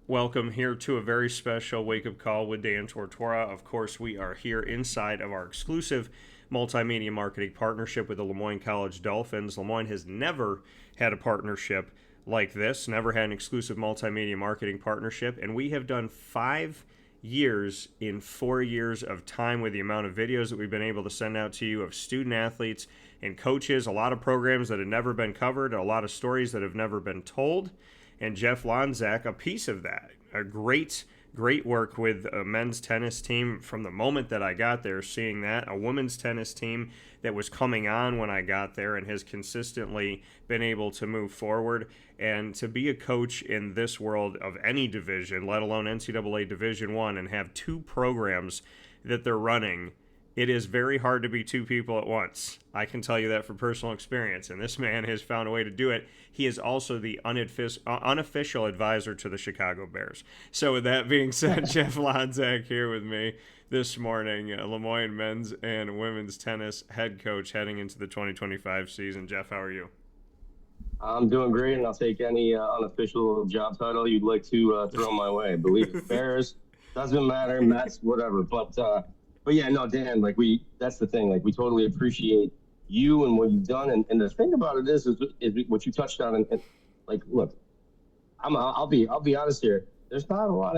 Welcome here to a very special Wake Up Call with Dan Tortora. Of course, we are here inside of our exclusive multimedia marketing partnership with the Moyne College Dolphins. Moyne has never had a partnership like this, never had an exclusive multimedia marketing partnership, and we have done 5 years in 4 years of time with the amount of videos that we've been able to send out to you of student athletes and coaches, a lot of programs that have never been covered, a lot of stories that have never been told. And Jeff Lonczak, a piece of that. A great work with a men's tennis team from the moment that I got there, seeing that. A women's tennis team that was coming on when I got there and has consistently been able to move forward. And to be a coach in this world of any division, let alone NCAA Division I, and have two programs that they're running, it is very hard to be two people at once. I can tell you that from personal experience, and this man has found a way to do it. He is also the unofficial advisor to the Chicago Bears. So with that being said, Jeff Lonczak here with me this morning, Lemoyne men's and women's tennis head coach heading into the 2025 season. Jeff, how are you? I'm doing great, and I'll take any unofficial job title you'd like to throw my way. Believe it, Bears, doesn't matter, Mets, whatever. But yeah, no, Dan, that's the thing. Like, we totally appreciate you and what you've done. And the thing about it is what you touched on. And like, look, I'll be honest here. There's not a lot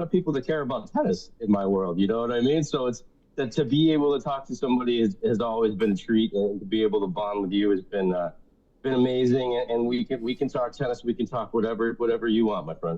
of people that care about tennis in my world. You know what I mean? So it's that to be able to talk to somebody has always been a treat, and to be able to bond with you has been amazing. And we can talk tennis. We can talk whatever you want, my friend.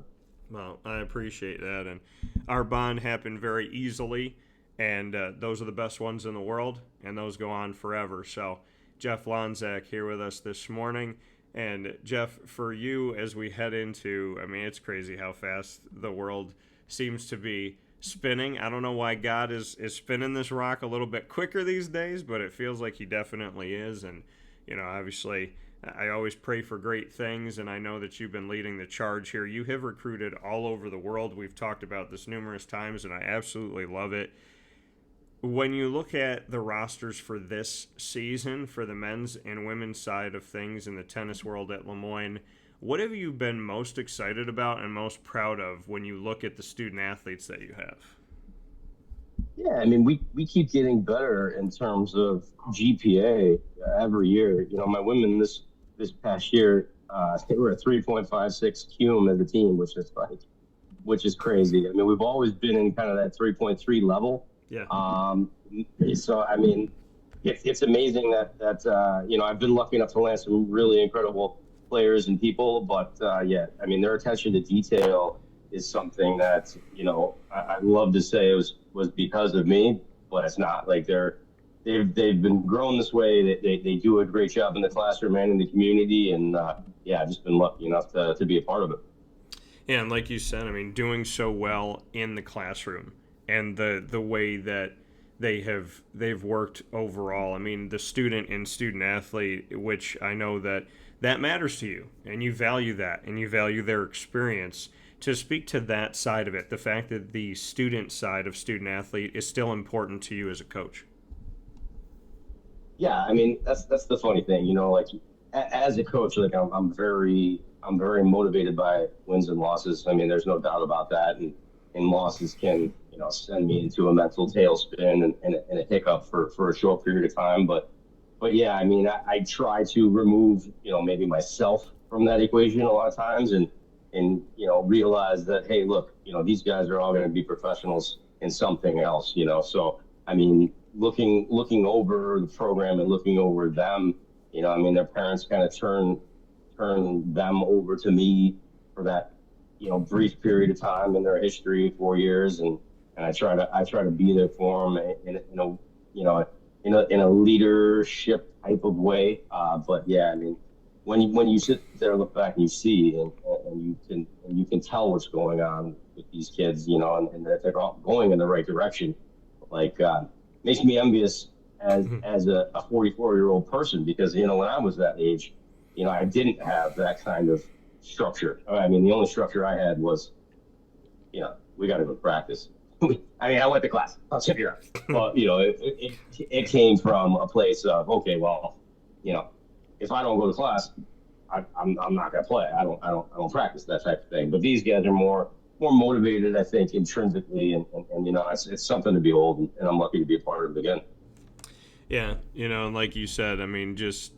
Well, I appreciate that, and our bond happened very easily, and those are the best ones in the world, and those go on forever. So Jeff Lonczak here with us this morning, and Jeff, for you as we head into, I mean, it's crazy how fast the world seems to be spinning. I don't know why God is spinning this rock a little bit quicker these days, but it feels like he definitely is, and, you know, obviously I always pray for great things, and I know that you've been leading the charge here. You have recruited all over the world. We've talked about this numerous times, and I absolutely love it. When you look at the rosters for this season, for the men's and women's side of things in the tennis world at Lemoyne, what have you been most excited about and most proud of when you look at the student athletes that you have? Yeah, I mean, we keep getting better in terms of GPA every year. You know, my women this past year, they were a 3.56 cum as a team, which is crazy. I mean, we've always been in kind of that 3.3 level. Yeah. So I mean, it's amazing that you know, I've been lucky enough to land some really incredible players and people, but yeah, I mean, their attention to detail is something that, you know, I'd love to say it was because of me, but it's not. Like, they've been grown this way. They do a great job in the classroom and in the community, and yeah, I've just been lucky enough to be a part of it. Yeah, and like you said, I mean, doing so well in the classroom and the way that they've worked overall. I mean, the student and student athlete, which I know that matters to you, and you value that, and you value their experience. To speak to that side of it, the fact that the student side of student athlete is still important to you as a coach. Yeah, I mean, that's the funny thing, you know, like, as a coach, like, I'm very motivated by wins and losses. I mean, there's no doubt about that. And losses can, you know, send me into a mental tailspin and a hiccup for a short period of time. But yeah, I mean, I try to remove, you know, maybe myself from that equation a lot of times, and you know, realize that, hey, look, you know, these guys are all going to be professionals in something else, you know. So I mean, looking over the program and looking over them, you know, I mean, their parents kind of turn them over to me for that, you know, brief period of time in their history, 4 years, and I try to be there for them in a, you know, in a leadership type of way. But yeah, I mean, when you sit there, look back, and you see, and you can tell what's going on with these kids, you know, and that they're all going in the right direction. Like, makes me envious as a 44-year-old person, because, you know, when I was that age, you know, I didn't have that kind of structure. I mean, the only structure I had was, you know, we got to go practice. I mean, I went to class. I'll sit here. Well, you know, it came from a place of, okay, well, you know, if I don't go to class, I'm not gonna play. I don't practice that type of thing. But these guys are more motivated, I think, intrinsically, and it's something to behold, and I'm lucky to be a part of it again. Yeah, and like you said, I mean, just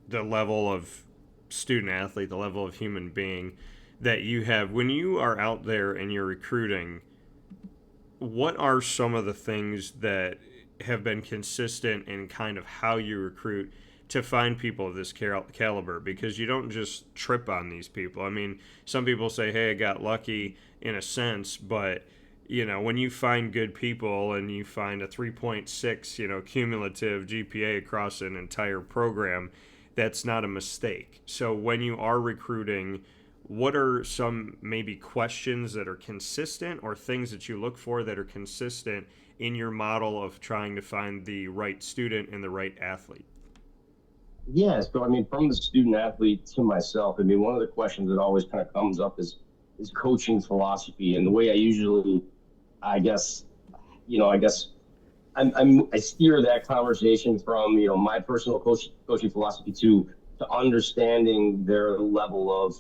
the level of student athlete, the level of human being that you have when you are out there and you're recruiting. What are some of the things that have been consistent in kind of how you recruit to find people of this caliber? Because you don't just trip on these people. I mean, some people say, hey, I got lucky in a sense, but when you find good people and you find a 3.6, cumulative GPA across an entire program, that's not a mistake. So when you are recruiting, what are some maybe questions that are consistent or things that you look for that are consistent in your model of trying to find the right student and the right athlete? Yeah, so I mean, from the student athlete to myself, I mean, one of the questions that always kind of comes up is coaching philosophy, and the way I usually, I guess, I guess I steer that conversation from my personal coaching philosophy to understanding their level of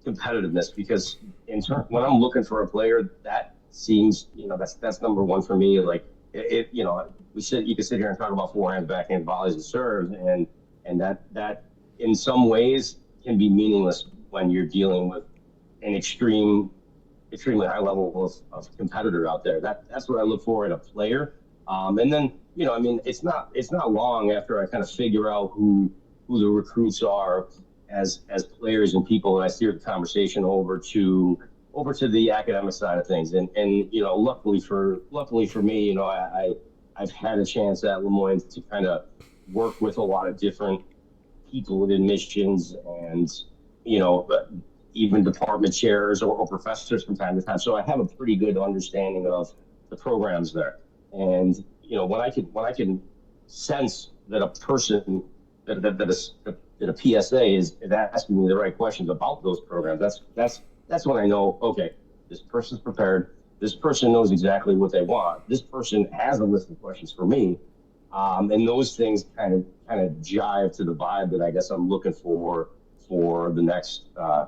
competitiveness, because when I'm looking for a player, that seems that's number one for me. Like you could sit here and talk about forehand, backhand, volleys, and serves, and that in some ways can be meaningless when you're dealing with an extremely high level of competitor out there. That's what I look for in a player. And then I mean, it's not long after I kind of figure out who the recruits are as players and people, and I steer the conversation over to the academic side of things. And luckily for me, I've had a chance at Lemoyne to kind of work with a lot of different people with admissions and even department chairs or professors from time to time. So I have a pretty good understanding of the programs there. And when I can sense that a person that a PSA is asking me the right questions about those programs, that's when I know, okay, this person's prepared. This person knows exactly what they want. This person has a list of questions for me, and those things kind of jive to the vibe that I guess I'm looking for the next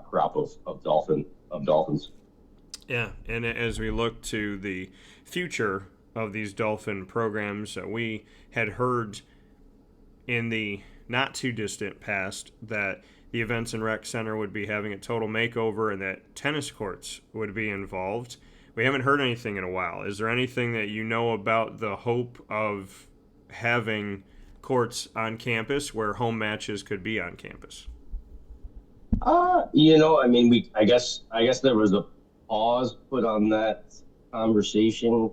crop of Dolphins. Yeah, and as we look to the future of these Dolphin programs, we had heard in the not too distant past that the Events and Rec Center would be having a total makeover and that tennis courts would be involved. We haven't heard anything in a while. Is there anything that you know about the hope of having courts on campus where home matches could be on campus? I mean, I guess there was a pause put on that conversation,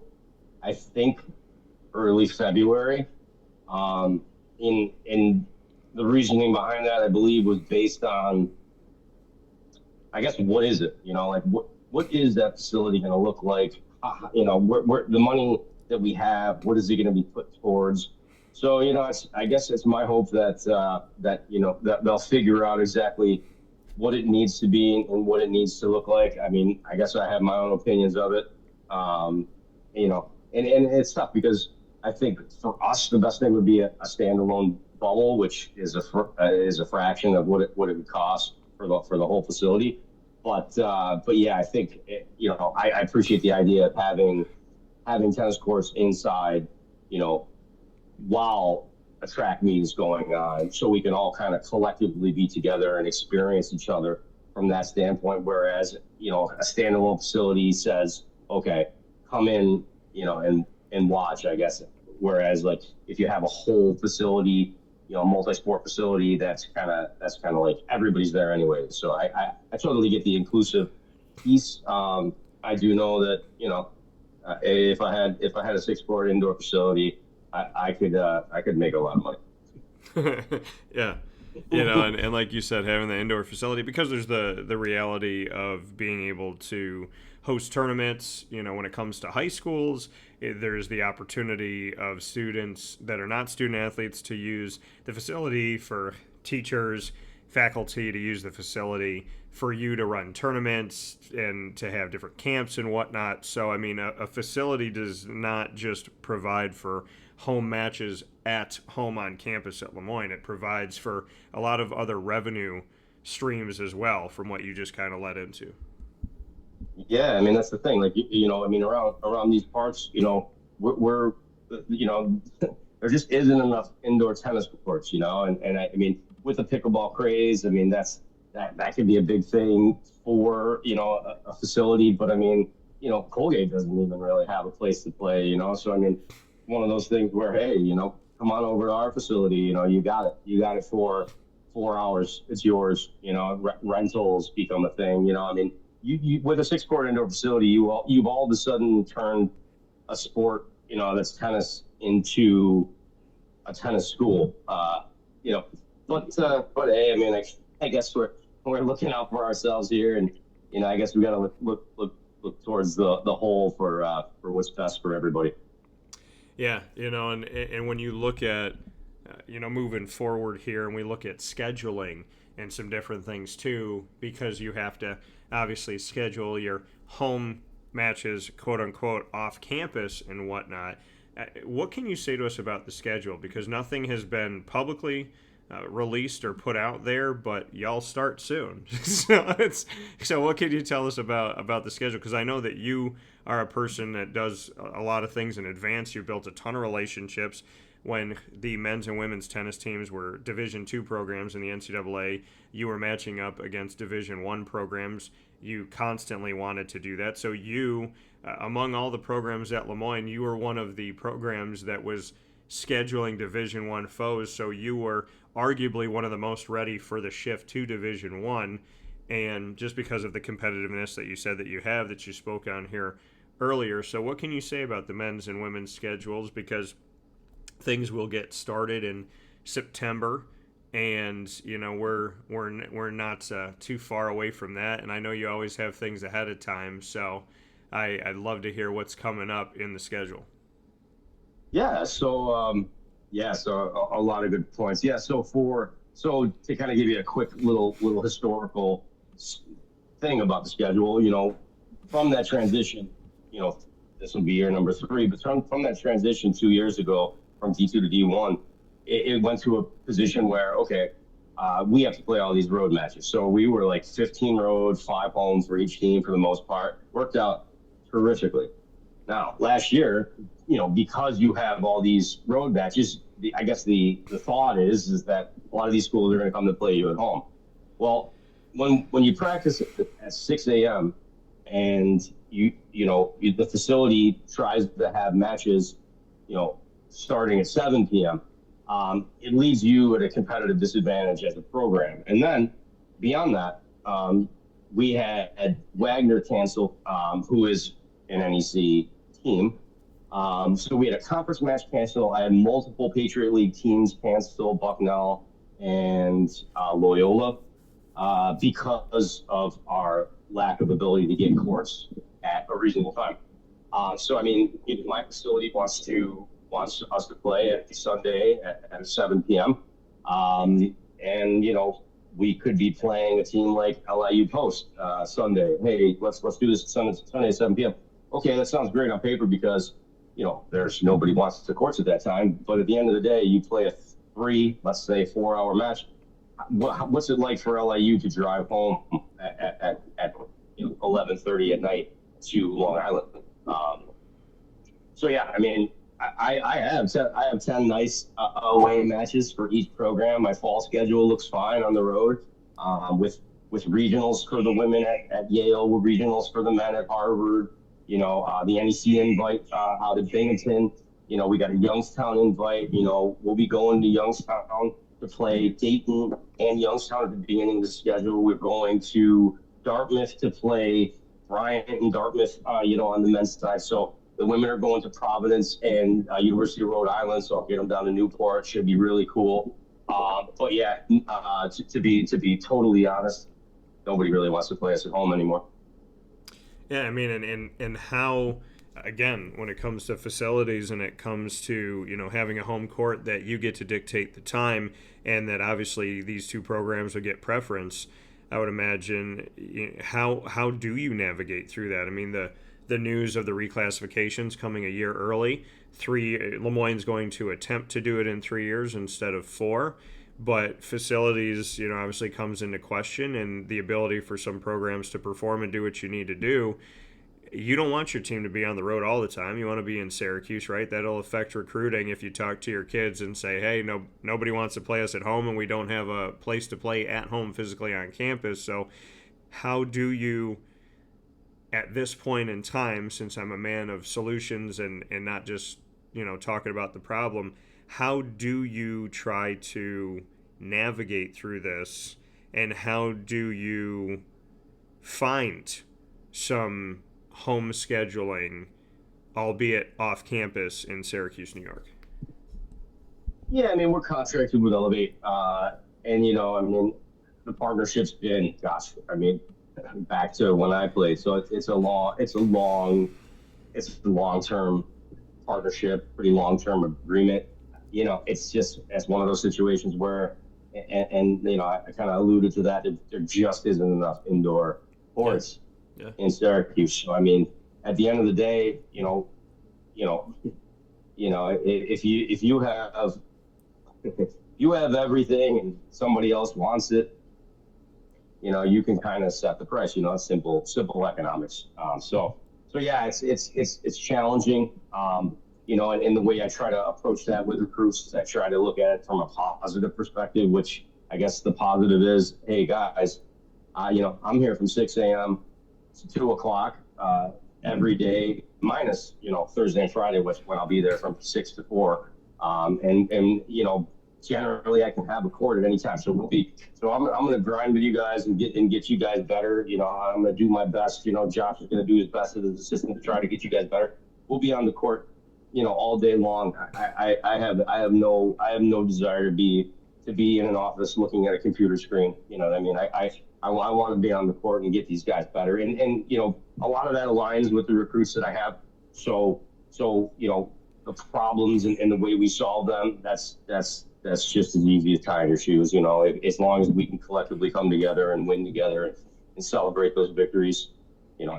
I think early February. In the reasoning behind that, I believe, was based on, I guess, what is it? Like what is that facility going to look like? Where the money that we have, what is it going to be put towards? So I guess it's my hope that they'll figure out exactly what it needs to be and what it needs to look like. I mean, I guess I have my own opinions of it. And it's tough because I think for us, the best thing would be a standalone bubble, which is a fraction of what it would cost for the whole facility. But yeah, I think I appreciate the idea of having tennis courts inside, while a track meet is going on, so we can all kind of collectively be together and experience each other from that standpoint. Whereas a standalone facility says, okay, come in, and watch, I guess. Whereas like if you have a whole facility, multi-sport facility, that's kind of like everybody's there anyway. So I totally get the inclusive piece. I do know that if I had a 6-sport indoor facility, I could make a lot of money. Yeah. And like you said, having the indoor facility, because there's the reality of being able to host tournaments, when it comes to high schools, there's the opportunity of students that are not student athletes to use the facility, for teachers, faculty to use the facility, for you to run tournaments and to have different camps and whatnot. So, I mean, a facility does not just provide for home matches at home on campus at Lemoyne. It provides for a lot of other revenue streams as well, from what you just kind of led into. Yeah, I mean that's the thing. Like I mean around these parts, we're there just isn't enough indoor tennis courts, and I mean with the pickleball craze, I mean that could be a big thing for a facility, but I mean Colgate doesn't even really have a place to play, so I mean one of those things where hey, come on over to our facility, you got it for 4 hours, it's yours, rentals become a thing, I mean you with a 6 court indoor facility, you've all of a sudden turned a sport, that's tennis into a tennis school. But hey, I mean, I guess we're looking out for ourselves here, and I guess we got to look towards the whole for what's best for everybody. Yeah, and when you look at moving forward here, and we look at scheduling and some different things too, because you have to obviously schedule your home matches, quote unquote, off campus and whatnot. What can you say to us about the schedule? Because nothing has been publicly released or put out there, but y'all start soon. So what can you tell us about the schedule? Because I know that you are a person that does a lot of things in advance. You built a ton of relationships. When the men's and women's tennis teams were Division II programs in the NCAA, you were matching up against Division I programs. You constantly wanted to do that. So you, among all the programs at Lemoyne, you were one of the programs that was scheduling Division I foes. So you were arguably one of the most ready for the shift to Division I. And just because of the competitiveness that you said that you have, that you spoke on here earlier. So what can you say about the men's and women's schedules? Because things will get started in September, and we're not too far away from that. And I know you always have things ahead of time, so I'd love to hear what's coming up in the schedule. Yeah. So so a lot of good points. Yeah. So to kind of give you a quick little historical thing about the schedule, from that transition, this will be year number 3, but from that transition 2 years ago from D2 to D1, it went to a position where, okay, we have to play all these road matches. So we were like 15 road, 5 home for each team for the most part. Worked out terrifically. Now, last year, because you have all these road matches, I guess the thought is that a lot of these schools are going to come to play you at home. Well, when you practice at 6 a.m. and the facility tries to have matches, starting at 7 p.m., it leaves you at a competitive disadvantage as a program. And then beyond that, we had Wagner cancel, who is an NEC team. So we had a conference match cancel. I had multiple Patriot League teams cancel, Bucknell and Loyola, because of our lack of ability to get courts at a reasonable time. So I mean, my facility wants us to play at Sunday at 7 p.m. And we could be playing a team like LIU Post Sunday. Hey, let's do this Sunday at 7 p.m. Okay, that sounds great on paper because there's nobody wants to courts at that time. But at the end of the day, you play a 4-hour match. What's it like for LIU to drive home at 11:30 at night to Long Island? So yeah, I mean, I have 10 nice away matches for each program. My fall schedule looks fine on the road, with regionals for the women at Yale, with regionals for the men at Harvard. The NEC invite out at Binghamton. We got a Youngstown invite. We'll be going to Youngstown to play Dayton and Youngstown at the beginning of the schedule. We're going to Dartmouth to play Bryant and Dartmouth, on the men's side. So the women are going to Providence and University of Rhode Island, so I'll get them down to Newport. Should be really cool. But yeah, to be totally honest, nobody really wants to play us at home anymore. Yeah, I mean, and how, again, when it comes to facilities and it comes to having a home court that you get to dictate the time, and that obviously these two programs would get preference, I would imagine. How do you navigate through that? I mean, the news of the reclassifications coming a year early. Lemoyne's going to attempt to do it in 3 years instead of 4. but facilities, obviously comes into question, and the ability for some programs to perform and do what you need to do. You don't want your team to be on the road all the time. You want to be in Syracuse, right? That'll affect recruiting if you talk to your kids and say, hey, nobody wants to play us at home, and we don't have a place to play at home physically on campus. So how do you, at this point in time, since I'm a man of solutions and not just, talking about the problem, how do you try to navigate through this, and how do you find some home scheduling, albeit off campus, in Syracuse, New York? Yeah, I mean, we're contracted with Elevate, and the partnership's been, back to when I played. So it's a long-term partnership, pretty long-term agreement. It's one of those situations where, and I kind of alluded to that, there just isn't enough indoor courts in Syracuse. So I mean, at the end of the day, if you have everything and somebody else wants it, you can kind of set the price. It's simple economics. So yeah, it's challenging. And the way I try to approach that with recruits is I try to look at it from a positive perspective, which I guess the positive is, hey guys, I'm here from 6 a.m. to 2 o'clock every day, minus, Thursday and Friday, when I'll be there from 6 to 4. Generally I can have a court at any time. So I'm going to grind with you guys and get you guys better. I'm going to do my best. Josh is going to do his best as his assistant to try to get you guys better. We'll be on the court, all day long. I have no desire to be in an office looking at a computer screen. You know what I mean? I want to be on the court and get these guys better. And a lot of that aligns with the recruits that I have. So the problems and the way we solve them, that's just as easy as tying your shoes. As long as we can collectively come together and win together and celebrate those victories,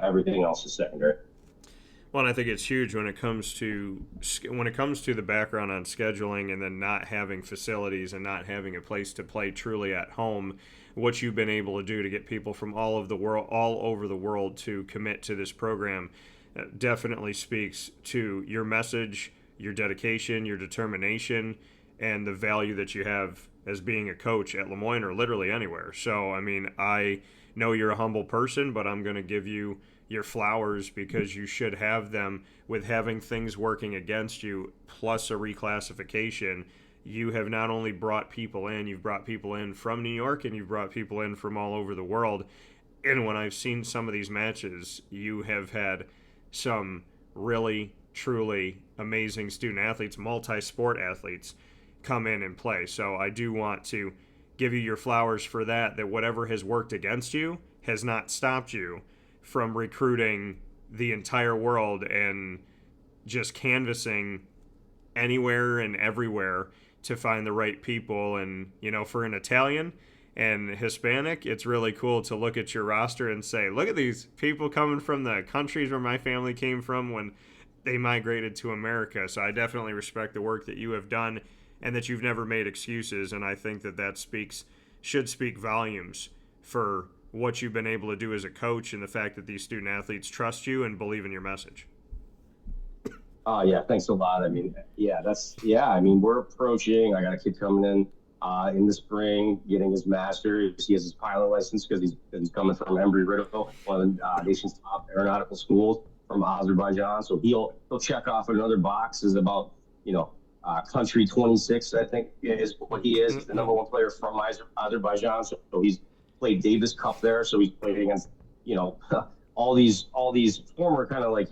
everything else is secondary. Well, and I think it's huge when it comes to the background on scheduling and then not having facilities and not having a place to play truly at home. What you've been able to do to get people from all over the world to commit to this program definitely speaks to your message, your dedication, your determination, and the value that you have as being a coach at Lemoyne or literally anywhere. So, I mean, I know you're a humble person, but I'm going to give you your flowers because you should have them. With having things working against you plus a reclassification, you have not only brought people in, you've brought people in from New York and you've brought people in from all over the world. And when I've seen some of these matches, you have had some really, truly amazing student athletes, multi-sport athletes come in and play. So I do want to give you your flowers for that whatever has worked against you has not stopped you from recruiting the entire world and just canvassing anywhere and everywhere to find the right people. And, for an Italian and Hispanic, it's really cool to look at your roster and say, look at these people coming from the countries where my family came from when they migrated to America. So I definitely respect the work that you have done and that you've never made excuses. And I think that should speak volumes for what you've been able to do as a coach and the fact that these student athletes trust you and believe in your message. Yeah, thanks a lot. I mean, we're approaching. I got a kid coming in the spring, getting his master's. He has his pilot license because he's coming from Embry-Riddle, one of the nation's top aeronautical schools from Azerbaijan. So he'll check off another box is about, country 26, I think is what he is. He's the number one player from Azerbaijan. So he's played Davis Cup there. So he's played against, all these former kind of like,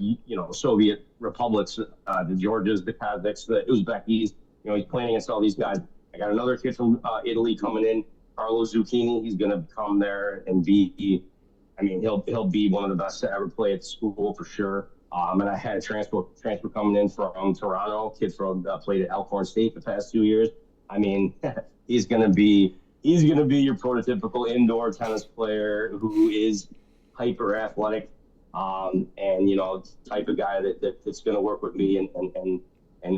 Soviet republics, the Georgias, the Kazakhs, the Uzbekis. He's playing against all these guys. I got another kid from Italy coming in, Carlo Zucchini. He's going to come there and he'll be one of the best to ever play at school for sure. And I had a transfer coming in from Toronto, kid from played at Elkhorn State the past 2 years. I mean, he's going to be your prototypical indoor tennis player who is hyper athletic, and type of guy that's going to work with me and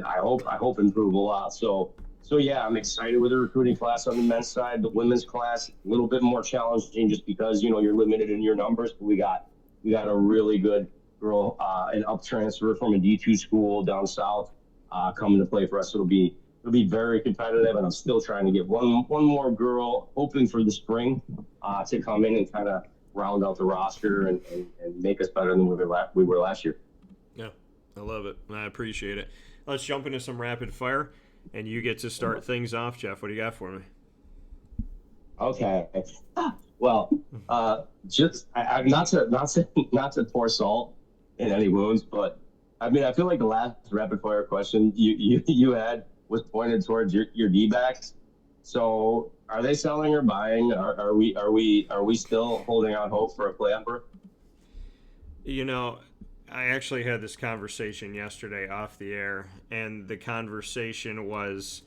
I hope improve a lot. So So yeah, I'm excited with the recruiting class on the men's side. The women's class, a little bit more challenging just because, you're limited in your numbers. But we got a really good girl, an up transfer from a D2 school down south, coming to play for us. It'll be very competitive, and I'm still trying to get one more girl, hoping for the spring, to come in and kind of round out the roster and make us better than we were last year. Yeah, I love it. I appreciate it. Let's jump into some rapid fire, and you get to start things off, Jeff. What do you got for me? Okay. Well, not to pour salt in any wounds, but I mean, I feel like the last rapid fire question you had was pointed towards your D-backs. So are they selling or buying? Are we still holding out hope for a playoff berth? I actually had this conversation yesterday off the air, and the conversation was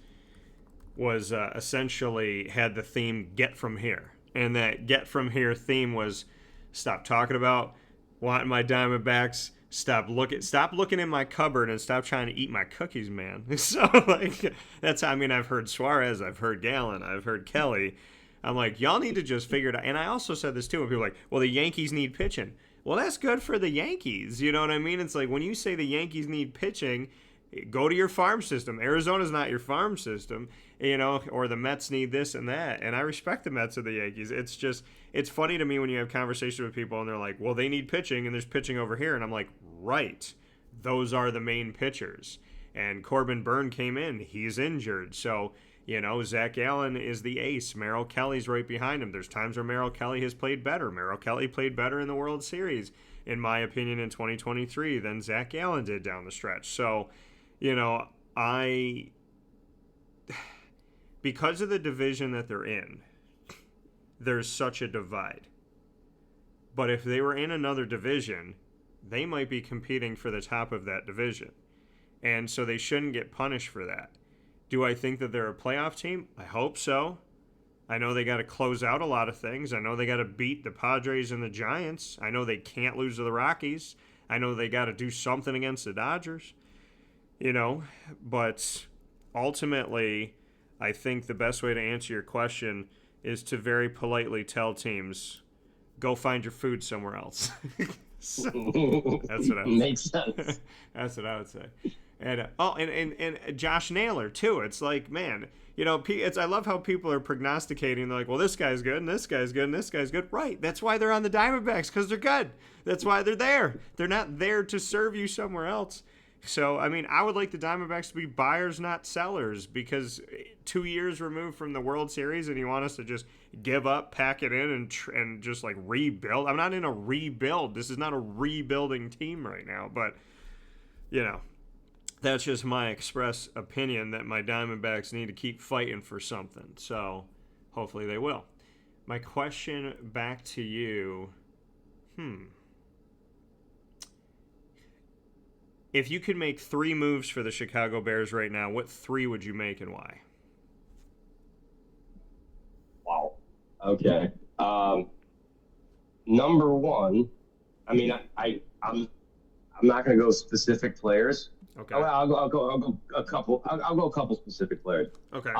essentially had the theme "get from here," and that "get from here" theme was stop talking about wanting my Diamondbacks. Stop looking in my cupboard and stop trying to eat my cookies, man. So I've heard Suarez, I've heard Gallen, I've heard Kelly. I'm like, y'all need to just figure it out. And I also said this too, when people are like, well, the Yankees need pitching. Well, that's good for the Yankees. You know what I mean? It's like when you say the Yankees need pitching, go to your farm system. Arizona's not your farm system, or the Mets need this and that. And I respect the Mets or the Yankees. It's just, it's funny to me when you have conversations with people and they're like, well, they need pitching and there's pitching over here. And I'm like, right. Those are the main pitchers. And Corbin Byrne came in. He's injured. So, Zach Allen is the ace. Merrill Kelly's right behind him. There's times where Merrill Kelly has played better. Merrill Kelly played better in the World Series, in my opinion, in 2023 than Zach Allen did down the stretch. So, because of the division that they're in, there's such a divide. But if they were in another division, they might be competing for the top of that division. And so they shouldn't get punished for that. Do I think that they're a playoff team? I hope so. I know they got to close out a lot of things. I know they got to beat the Padres and the Giants. I know they can't lose to the Rockies. I know they got to do something against the Dodgers. But ultimately, I think the best way to answer your question is to very politely tell teams, go find your food somewhere else. So, that's what I would Makes sense. That's what I would say. And and Josh Naylor too. It's like, man, I love how people are prognosticating. They're like, well, this guy's good, and this guy's good, and this guy's good. Right. That's why they're on the Diamondbacks, because they're good. That's why they're there. They're not there to serve you somewhere else. So, I mean, I would like the Diamondbacks to be buyers, not sellers, because 2 years removed from the World Series and you want us to just give up, pack it in, and just, like, rebuild. I'm not in a rebuild. This is not a rebuilding team right now. But, that's just my express opinion that my Diamondbacks need to keep fighting for something. So, hopefully they will. My question back to you, if you could make 3 moves for the Chicago Bears right now, what 3 would you make and why? Wow. Okay. Number one, I mean, I'm not going to go specific players. Okay. I'll go a couple specific players. Okay.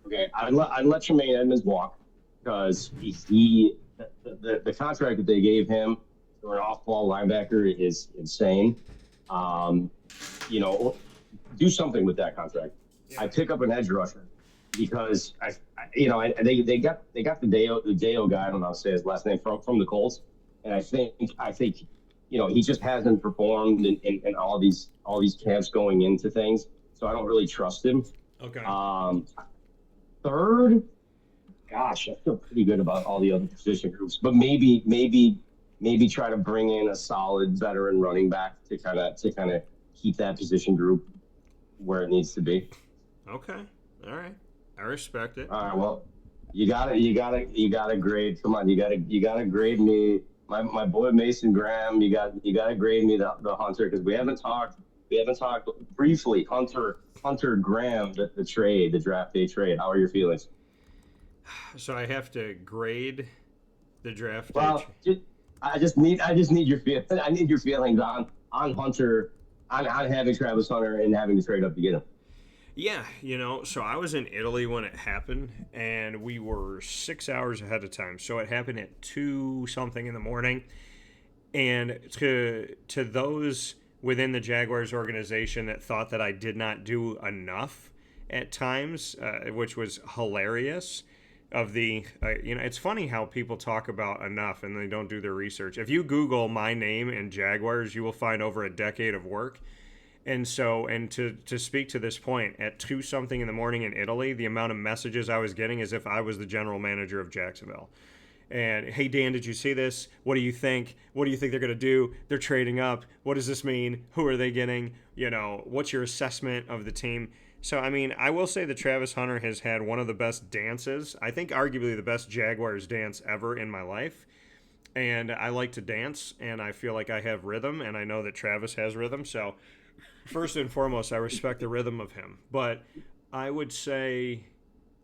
Okay. I'd let Tremaine Edmonds walk because the contract that they gave him for an off-ball linebacker is insane. Do something with that contract. Yeah. I pick up an edge rusher because they got the Deo guy. I don't know how to say his last name from the Colts, and I think he just hasn't performed in all these camps going into things, so I don't really trust him. Okay. Third, gosh, I feel pretty good about all the other position groups, but maybe try to bring in a solid veteran running back to kind of keep that position group where it needs to be. Okay. All right. I respect it. All right. Well, you gotta grade. Come on, you gotta grade me. My boy Mason Graham. You gotta grade me the Hunter, because we haven't talked briefly. Hunter Graham, the draft day trade. How are your feelings? So I have to grade the draft day. Well, I just need your feelings. I need your feelings on Hunter, on having Travis Hunter and having to trade up to get him. Yeah, so I was in Italy when it happened, and we were 6 hours ahead of time. So it happened at 2 something in the morning. And to those within the Jaguars organization that thought that I did not do enough at times, which was hilarious. It's funny how people talk about enough and they don't do their research. If you Google my name and Jaguars, you will find over a decade of work. And so, and to speak to this point, at 2 something in the morning in Italy, the amount of messages I was getting as if I was the general manager of Jacksonville. And, hey, Dan, did you see this? What do you think? What do you think they're going to do? They're trading up. What does this mean? Who are they getting? What's your assessment of the team? So, I mean, I will say that Travis Hunter has had one of the best dances. I think arguably the best Jaguars dance ever in my life. And I like to dance, and I feel like I have rhythm, and I know that Travis has rhythm. So, first and foremost, I respect the rhythm of him. But I would say,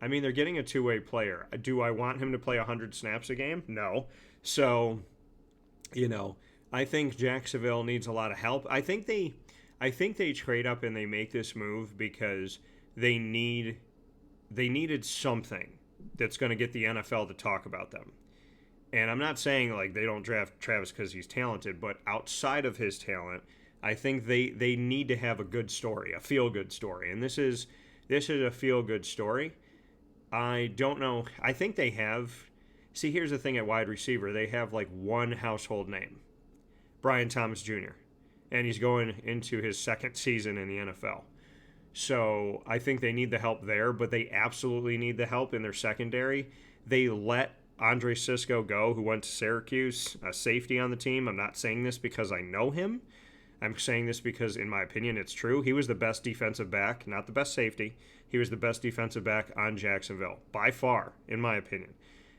I mean, they're getting a two-way player. Do I want him to play 100 snaps a game? No. So, I think Jacksonville needs a lot of help. I think they trade up and they make this move because they needed something that's going to get the NFL to talk about them. And I'm not saying like they don't draft Travis because he's talented, but outside of his talent, I think they need to have a good story, a feel-good story. And this is a feel-good story. I don't know. I think they have. See, here's the thing at wide receiver. They have like one household name, Brian Thomas Jr., and he's going into his second season in the NFL. So I think they need the help there, but they absolutely need the help in their secondary. They let Andre Sisco go, who went to Syracuse, a safety on the team. I'm not saying this because I know him. I'm saying this because, in my opinion, it's true. He was the best defensive back, not the best safety. He was the best defensive back on Jacksonville, by far, in my opinion.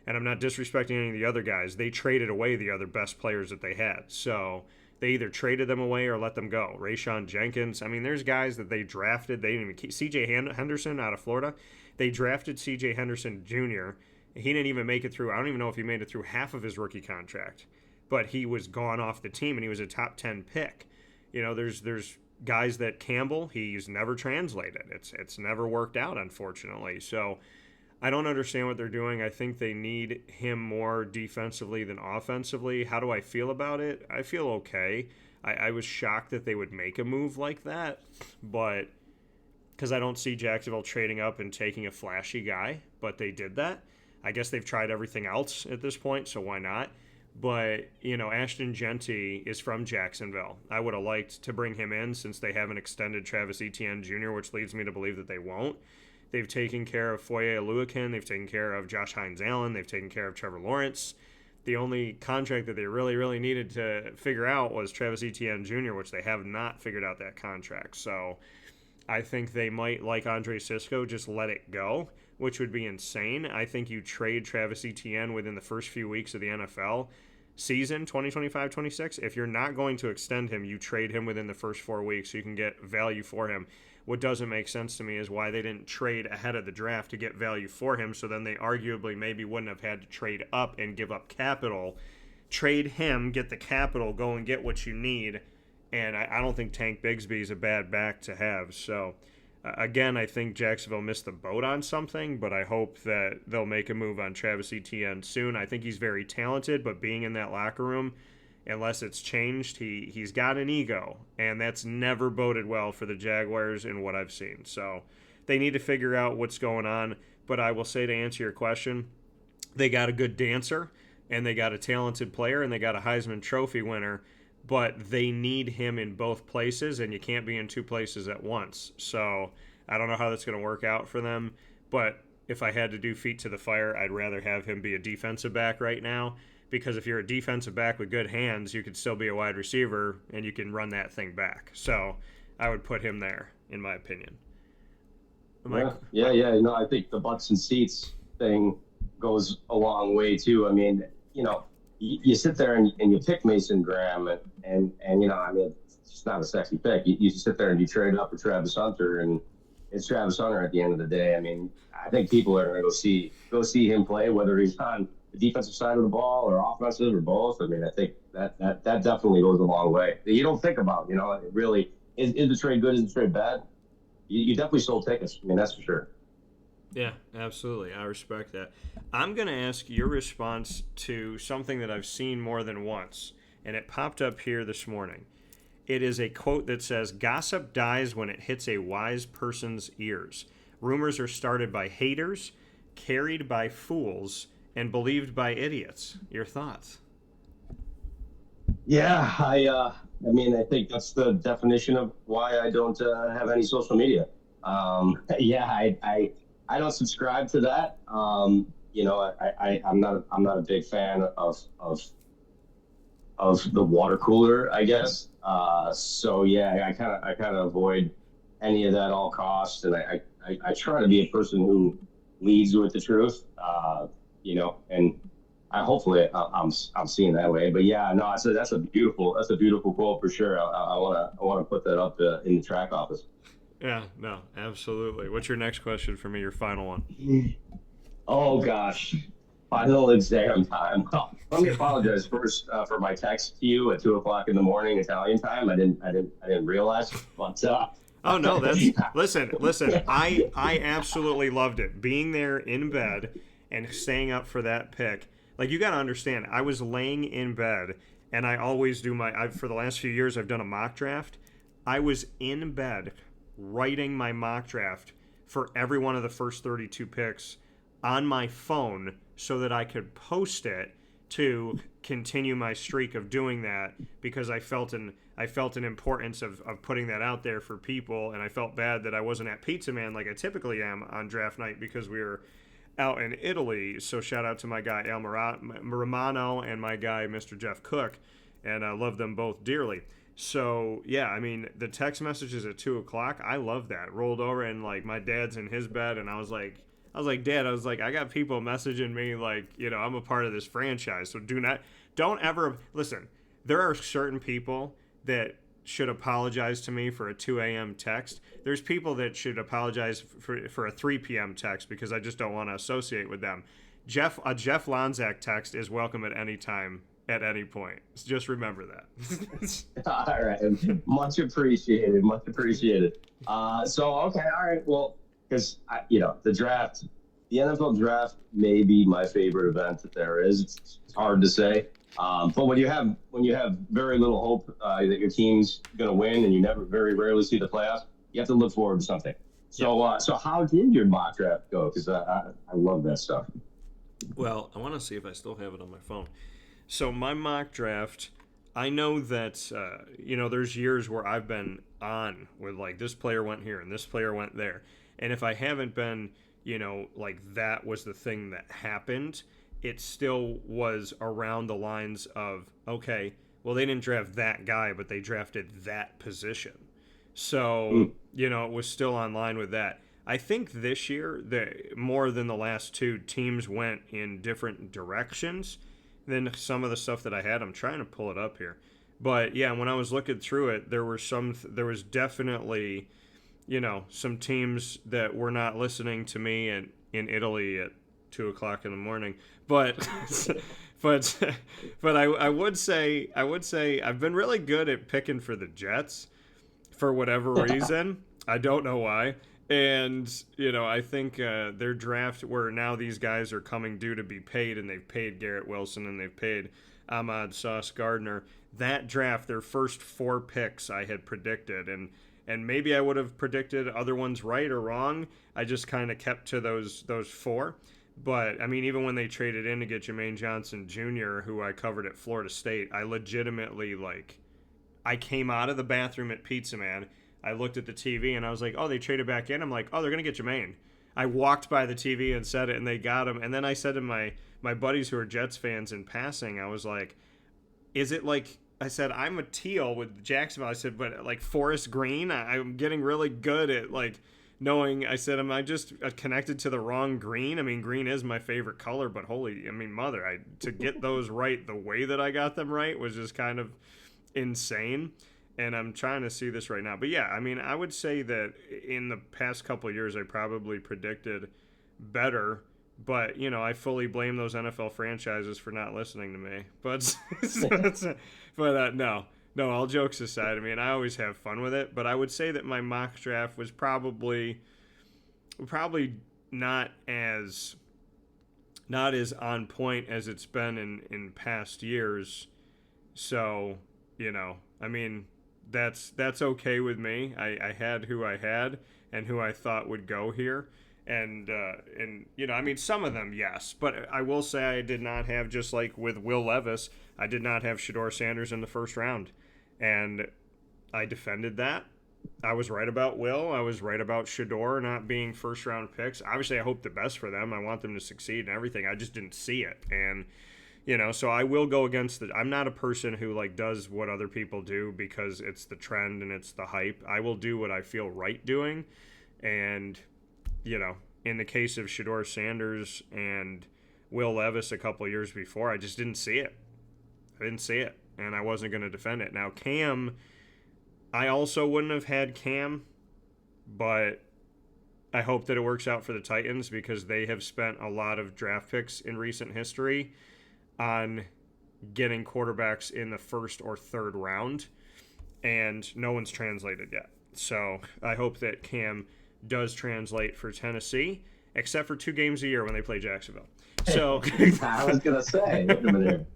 And I'm not disrespecting any of the other guys. They traded away the other best players that they had. So they either traded them away or let them go. Rayshon Jenkins. I mean, there's guys that they drafted. They didn't even keep. C.J. Henderson out of Florida. They drafted C.J. Henderson Jr. He didn't even make it through. I don't even know if he made it through half of his rookie contract. But he was gone off the team, and he was a top 10 pick. There's guys that Campbell, he's never translated. It's never worked out, unfortunately. So I don't understand what they're doing. I think they need him more defensively than offensively. How do I feel about it? I feel okay. I was shocked that they would make a move like that, but because I don't see Jacksonville trading up and taking a flashy guy, but they did that. I guess they've tried everything else at this point, so why not? But, Ashton Genty is from Jacksonville. I would have liked to bring him in since they haven't extended Travis Etienne Jr., which leads me to believe that they won't. They've taken care of Foye Oluokun. They've taken care of Josh Hines-Allen. They've taken care of Trevor Lawrence. The only contract that they really, really needed to figure out was Travis Etienne Jr., which they have not figured out that contract. So I think they might, like Andre Sisco, just let it go, which would be insane. I think you trade Travis Etienne within the first few weeks of the NFL season, 2025-26. If you're not going to extend him, you trade him within the first 4 weeks so you can get value for him. What doesn't make sense to me is why they didn't trade ahead of the draft to get value for him, so then they arguably maybe wouldn't have had to trade up and give up capital. Trade him, get the capital, go and get what you need. And I don't think Tank Bigsby is a bad back to have. So, again, I think Jacksonville missed the boat on something, but I hope that they'll make a move on Travis Etienne soon. I think he's very talented, but being in that locker room, unless it's changed, he's got an ego, and that's never boded well for the Jaguars in what I've seen. So they need to figure out what's going on. But I will say, to answer your question, they got a good dancer, and they got a talented player, and they got a Heisman Trophy winner, but they need him in both places, and you can't be in two places at once. So I don't know how that's going to work out for them, but if I had to do feet to the fire, I'd rather have him be a defensive back right now, because if you're a defensive back with good hands, you could still be a wide receiver, and you can run that thing back. So I would put him there, in my opinion. Yeah. I think the butts and seats thing goes a long way, too. I mean, you sit there and you pick Mason Graham, and it's just not a sexy pick. You sit there and you trade up for Travis Hunter, and it's Travis Hunter at the end of the day. I mean, I think people are going to go see him play, whether he's on the defensive side of the ball or offensive or both. I mean, I think that definitely goes a long way. You don't think about, it really, is the trade good? Is the trade bad? you definitely sold tickets. I mean, that's for sure. Yeah, absolutely. I respect that. I'm going to ask your response to something that I've seen more than once, and it popped up here this morning. It is a quote that says, "Gossip dies when it hits a wise person's ears. Rumors are started by haters, carried by fools, and believed by idiots." Your thoughts? Yeah, I mean, I think that's the definition of why I don't have any social media. Yeah, I don't subscribe to that. You know, I'm not a big fan of the water cooler, I guess. So yeah, I kind of avoid any of that at all costs, and I try to be a person who leads with the truth. You know, and I'm seeing that way. But yeah, no, that's a beautiful quote for sure. I wanna put that up in the track office. Yeah, no, absolutely. What's your next question for me, your final one? Oh gosh, final exam time. Well, let me apologize first for my text to you at 2 o'clock in the morning Italian time. I didn't realize, but Oh no, that's listen. I absolutely loved it. Being there in bed and staying up for that pick. Like you got to understand, I was laying in bed and I always do for the last few years I've done a mock draft. I was in bed writing my mock draft for every one of the first 32 picks on my phone so that I could post it to continue my streak of doing that because I felt an importance of putting that out there for people, and I felt bad that I wasn't at Pizza Man like I typically am on draft night because we were out in Italy. So shout out to my guy Al Romano and my guy Mr. Jeff Cook, and I love them both dearly. So yeah, I mean the text messages at 2 o'clock, I love that. Rolled over and like my dad's in his bed, and I was like, Dad, I got people messaging me like, you know, I'm a part of this franchise. So don't ever listen. There are certain people that should apologize to me for a 2 a.m. text. There's people that should apologize for a 3 p.m. text because I just don't want to associate with them. A Jeff Lonczak text is welcome at any time, at any point. Just remember that. all right, much appreciated, much appreciated. So okay, all right, well, because you know the NFL draft may be my favorite event that there is. It's hard to say, but when you have very little hope that your team's going to win, and you never very rarely see the playoffs, you have to look forward to something. So so how did your mock draft go? Because I love that stuff. Well, I want to see if I still have it on my phone. So my mock draft, I know that you know there's years where I've been on with like this player went here and this player went there, and if I haven't been, you know, like that was the thing that happened, it still was around the lines of okay, well they didn't draft that guy, but they drafted that position, so you know it was still on line with that. I think this year, more than the last two, teams went in different directions than some of the stuff that I had. I'm trying to pull it up here. But yeah, when I was looking through it, there was definitely, you know, some teams that were not listening to me in Italy at 2 o'clock in the morning. But but I would say I've been really good at picking for the Jets for whatever reason. I don't know why. And, you know, I think their draft where now these guys are coming due to be paid, and they've paid Garrett Wilson and they've paid Ahmad Sauce Gardner. That draft, their first 4 picks I had predicted. And maybe I would have predicted other ones right or wrong. I just kind of kept to those 4. But, I mean, even when they traded in to get Jermaine Johnson Jr., who I covered at Florida State, I legitimately, I came out of the bathroom at Pizza Man. I looked at the TV and I was like, oh, they traded back in. I'm like, oh, they're going to get Jermaine. I walked by the TV and said it, and they got him. And then I said to my buddies who are Jets fans in passing, I was like, is it like, I said, I'm a teal with Jacksonville. I said, but like Forest Green, I'm getting really good at knowing. I said, am I just connected to the wrong green? I mean, green is my favorite color, but to get those right the way that I got them right was just kind of insane. And I'm trying to see this right now. But yeah, I mean, I would say that in the past couple of years, I probably predicted better. But, you know, I fully blame those NFL franchises for not listening to me. But no. No, all jokes aside, I mean, I always have fun with it, but I would say that my mock draft was probably not as not as on point as it's been in past years. So, I mean, that's okay with me. I had who I had and who I thought would go here. And I mean, some of them, yes. But I will say I did not have, just like with Will Levis, I did not have Shedeur Sanders in the first round. And I defended that. I was right about Will. I was right about Shedeur not being first round picks. Obviously, I hope the best for them. I want them to succeed and everything. I just didn't see it. And, so I will go against I'm not a person who like does what other people do because it's the trend and it's the hype. I will do what I feel right doing. And, in the case of Shedeur Sanders and Will Levis a couple of years before, I just didn't see it. I didn't see it. And I wasn't going to defend it. Now, Cam, I also wouldn't have had Cam, but I hope that it works out for the Titans because they have spent a lot of draft picks in recent history on getting quarterbacks in the first or third round, and no one's translated yet. So I hope that Cam does translate for Tennessee, except for 2 games a year when they play Jacksonville. So I was going to say, wait a minute.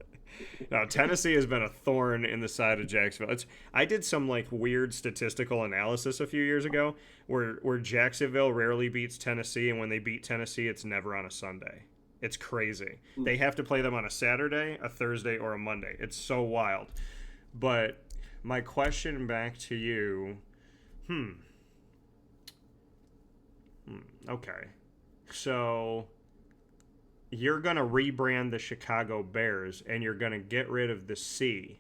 No, Tennessee has been a thorn in the side of Jacksonville. I did some like weird statistical analysis a few years ago where Jacksonville rarely beats Tennessee, and when they beat Tennessee, it's never on a Sunday. It's crazy. They have to play them on a Saturday, a Thursday, or a Monday. It's so wild. But my question back to you, okay. So you're going to rebrand the Chicago Bears and you're going to get rid of the C.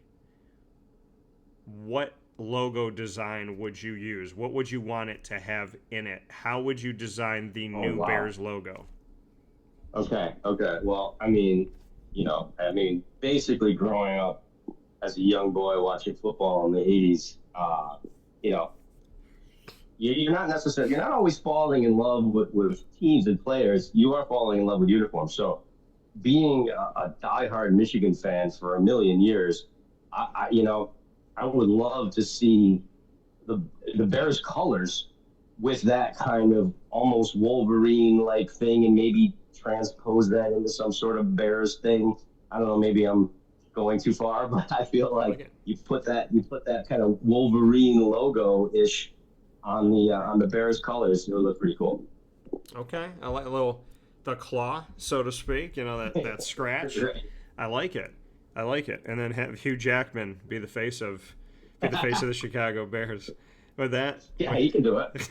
What logo design would you use? What would you want it to have in it? How would you design the new Bears logo? Okay. Well, I mean, basically growing up as a young boy watching football in the 80s, you're not always falling in love with teams and players. You are falling in love with uniforms. So being a diehard Michigan fan for a million years, I would love to see the Bears colors with that kind of almost Wolverine-like thing, and maybe transpose that into some sort of Bears thing. I don't know, maybe I'm going too far, but I feel like you put that kind of Wolverine logo-ish on the Bears colors. It would look pretty cool. Okay, I like the claw, so to speak. That scratch. Right. I like it. And then have Hugh Jackman be the face of the Chicago Bears. With that, yeah, you can do it.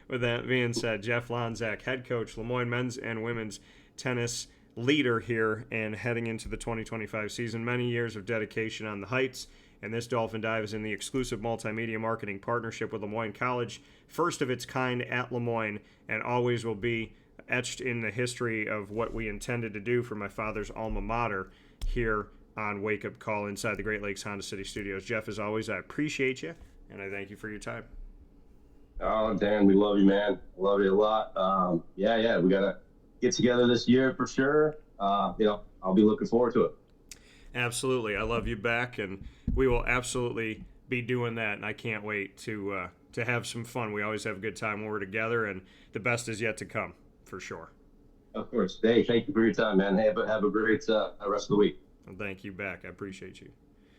With that being said, Jeff Lonczak, head coach, Lemoyne men's and women's tennis leader here, and heading into the 2025 season. Many years of dedication on the heights, and this Dolphin Dive is in the exclusive multimedia marketing partnership with Moyne College, first of its kind at Lemoyne, and always will be etched in the history of what we intended to do for my father's alma mater here on Wake Up Call inside the Great Lakes Honda City Studios. Jeff, as always, I appreciate you, and I thank you for your time. Oh, Dan, we love you, man. Love you a lot. Yeah, we got to get together this year for sure. I'll be looking forward to it. Absolutely. I love you back, and we will absolutely be doing that, and I can't wait to have some fun. We always have a good time when we're together, and the best is yet to come, for sure. Of course. Hey, thank you for your time, man. Have a great rest of the week. Well, thank you back. I appreciate you.